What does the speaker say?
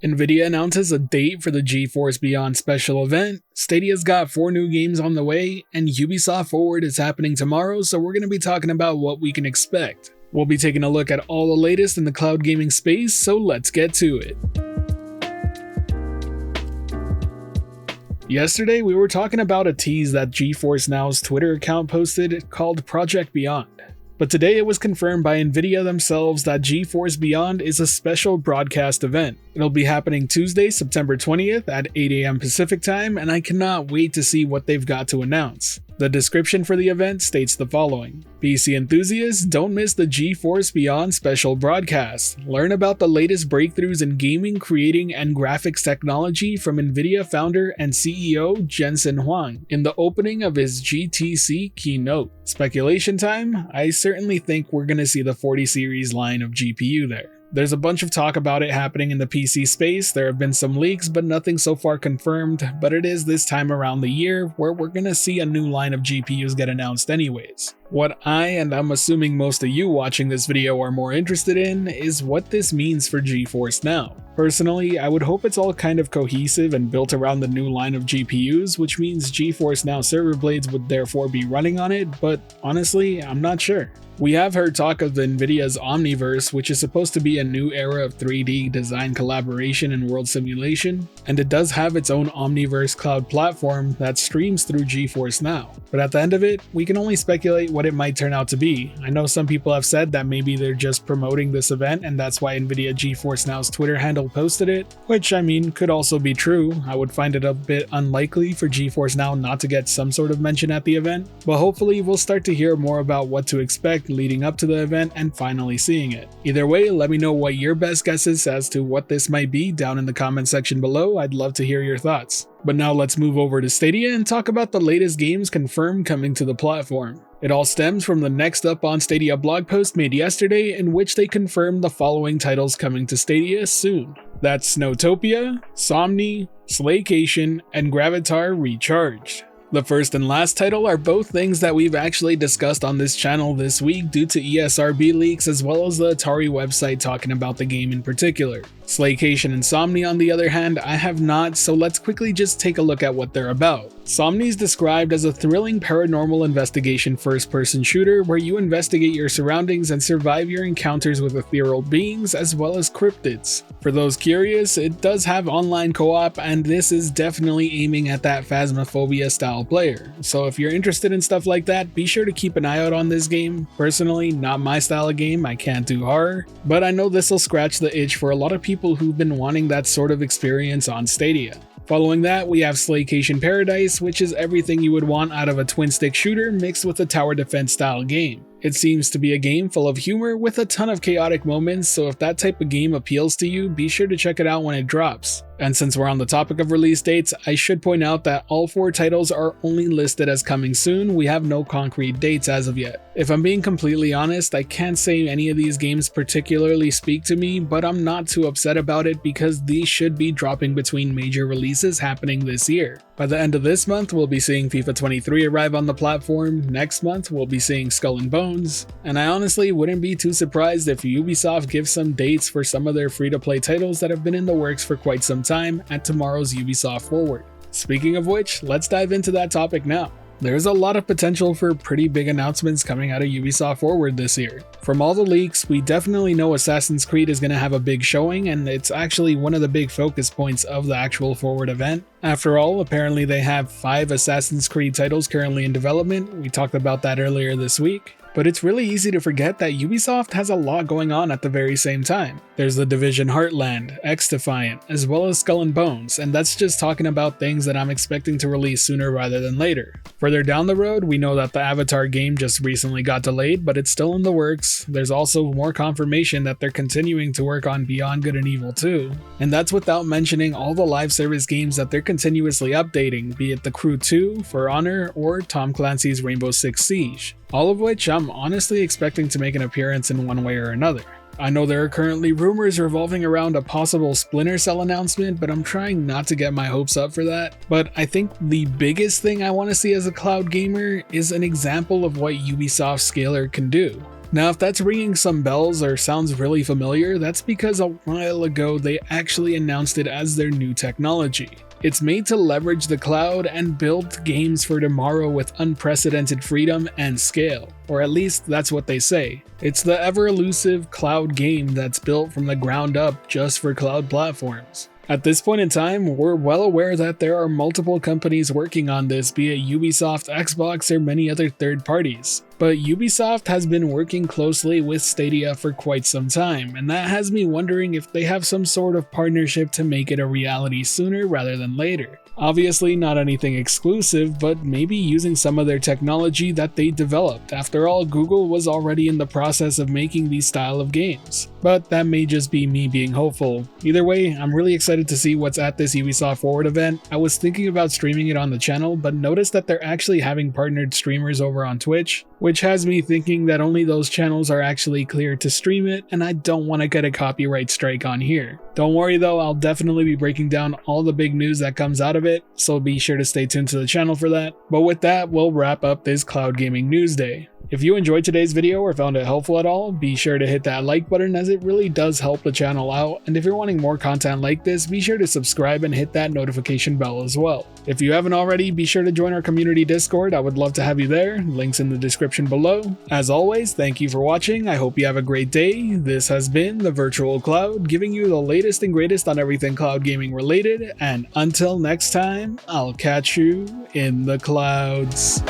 Nvidia announces a date for the GeForce Beyond special event, Stadia's got 4 new games on the way, and Ubisoft Forward is happening tomorrow, so we're going to be talking about what we can expect. We'll be taking a look at all the latest in the cloud gaming space, so let's get to it. Yesterday, we were talking about a tease that GeForce Now's Twitter account posted called Project Beyond. But today it was confirmed by Nvidia themselves that GeForce Beyond is a special broadcast event. It'll be happening Tuesday, September 20th at 8 AM Pacific time, and I cannot wait to see what they've got to announce. The description for the event states the following: PC enthusiasts, don't miss the GeForce Beyond special broadcast. Learn about the latest breakthroughs in gaming, creating, and graphics technology from Nvidia founder and CEO Jensen Huang in the opening of his GTC keynote. Speculation time? I certainly think we're gonna see the 40 series line of GPU there. There's a bunch of talk about it happening in the PC space. There have been some leaks, but nothing so far confirmed, but it is this time around the year where we're gonna see a new line of GPUs get announced anyways. What and I'm assuming most of you watching this video are more interested in, is what this means for GeForce Now. Personally, I would hope it's all kind of cohesive and built around the new line of GPUs, which means GeForce Now server blades would therefore be running on it, but honestly, I'm not sure. We have heard talk of Nvidia's Omniverse, which is supposed to be a new era of 3D design collaboration and world simulation, and it does have its own Omniverse cloud platform that streams through GeForce Now. But at the end of it, we can only speculate what it might turn out to be. I know some people have said that maybe they're just promoting this event and that's why Nvidia GeForce Now's Twitter handle posted it, which I mean could also be true. I would find it a bit unlikely for GeForce Now not to get some sort of mention at the event, but hopefully we'll start to hear more about what to expect leading up to the event and finally seeing it. Either way, let me know what your best guess is as to what this might be down in the comment section below. I'd love to hear your thoughts. But now let's move over to Stadia and talk about the latest games confirmed coming to the platform. It all stems from the Next Up on Stadia blog post made yesterday, in which they confirmed the following titles coming to Stadia soon. That's Snowtopia, Somni, Slaycation, and Gravatar Recharged. The first and last title are both things that we've actually discussed on this channel this week due to ESRB leaks as well as the Atari website talking about the game in particular. Slaycation and Somni, on the other hand, I have not, so let's quickly just take a look at what they're about. Somni is described as a thrilling paranormal investigation first-person shooter where you investigate your surroundings and survive your encounters with ethereal beings as well as cryptids. For those curious, it does have online co-op, and this is definitely aiming at that Phasmophobia style player. So if you're interested in stuff like that, be sure to keep an eye out on this game. Personally, not my style of game, I can't do horror, but I know this will scratch the itch for a lot of people who've been wanting that sort of experience on Stadia. Following that, we have Slaycation Paradise, which is everything you would want out of a twin-stick shooter mixed with a tower defense style game. It seems to be a game full of humor with a ton of chaotic moments, so if that type of game appeals to you, be sure to check it out when it drops. And since we're on the topic of release dates, I should point out that all 4 titles are only listed as coming soon. We have no concrete dates as of yet. If I'm being completely honest, I can't say any of these games particularly speak to me, but I'm not too upset about it because these should be dropping between major releases happening this year. By the end of this month, we'll be seeing FIFA 23 arrive on the platform. Next month, we'll be seeing Skull and Bones. And I honestly wouldn't be too surprised if Ubisoft gives some dates for some of their free-to-play titles that have been in the works for quite some time at tomorrow's Ubisoft Forward. Speaking of which, let's dive into that topic now. There's a lot of potential for pretty big announcements coming out of Ubisoft Forward this year. From all the leaks, we definitely know Assassin's Creed is going to have a big showing, and it's actually one of the big focus points of the actual Forward event. After all, apparently they have 5 Assassin's Creed titles currently in development. We talked about that earlier this week. But it's really easy to forget that Ubisoft has a lot going on at the very same time. There's The Division Heartland, X-Defiant, as well as Skull and Bones, and that's just talking about things that I'm expecting to release sooner rather than later. Further down the road, we know that the Avatar game just recently got delayed, but it's still in the works. There's also more confirmation that they're continuing to work on Beyond Good and Evil 2, and that's without mentioning all the live service games that they're continuously updating, be it The Crew 2, For Honor, or Tom Clancy's Rainbow Six Siege. All of which I'm honestly expecting to make an appearance in one way or another. I know there are currently rumors revolving around a possible Splinter Cell announcement, but I'm trying not to get my hopes up for that. But I think the biggest thing I want to see as a cloud gamer is an example of what Ubisoft Scalar can do. Now, if that's ringing some bells or sounds really familiar, that's because a while ago they actually announced it as their new technology. It's made to leverage the cloud and build games for tomorrow with unprecedented freedom and scale, or at least that's what they say. It's the ever-elusive cloud game that's built from the ground up just for cloud platforms. At this point in time, we're well aware that there are multiple companies working on this, be it Ubisoft, Xbox, or many other third parties. But Ubisoft has been working closely with Stadia for quite some time, and that has me wondering if they have some sort of partnership to make it a reality sooner rather than later. Obviously not anything exclusive, but maybe using some of their technology that they developed. After all, Google was already in the process of making these style of games. But that may just be me being hopeful. Either way, I'm really excited to see what's at this Ubisoft Forward event. I was thinking about streaming it on the channel, but noticed that they're actually having partnered streamers over on Twitch, which has me thinking that only those channels are actually cleared to stream it, and I don't want to get a copyright strike on here. Don't worry though, I'll definitely be breaking down all the big news that comes out of it, so be sure to stay tuned to the channel for that. But with that, we'll wrap up this Cloud Gaming News Day. If you enjoyed today's video or found it helpful at all, be sure to hit that like button as it really does help the channel out, and if you're wanting more content like this, be sure to subscribe and hit that notification bell as well. If you haven't already, be sure to join our community Discord, I would love to have you there, links in the description below. As always, thank you for watching, I hope you have a great day. This has been the Virtual Cloud, giving you the latest and greatest on everything cloud gaming related, and until next time, I'll catch you in the clouds.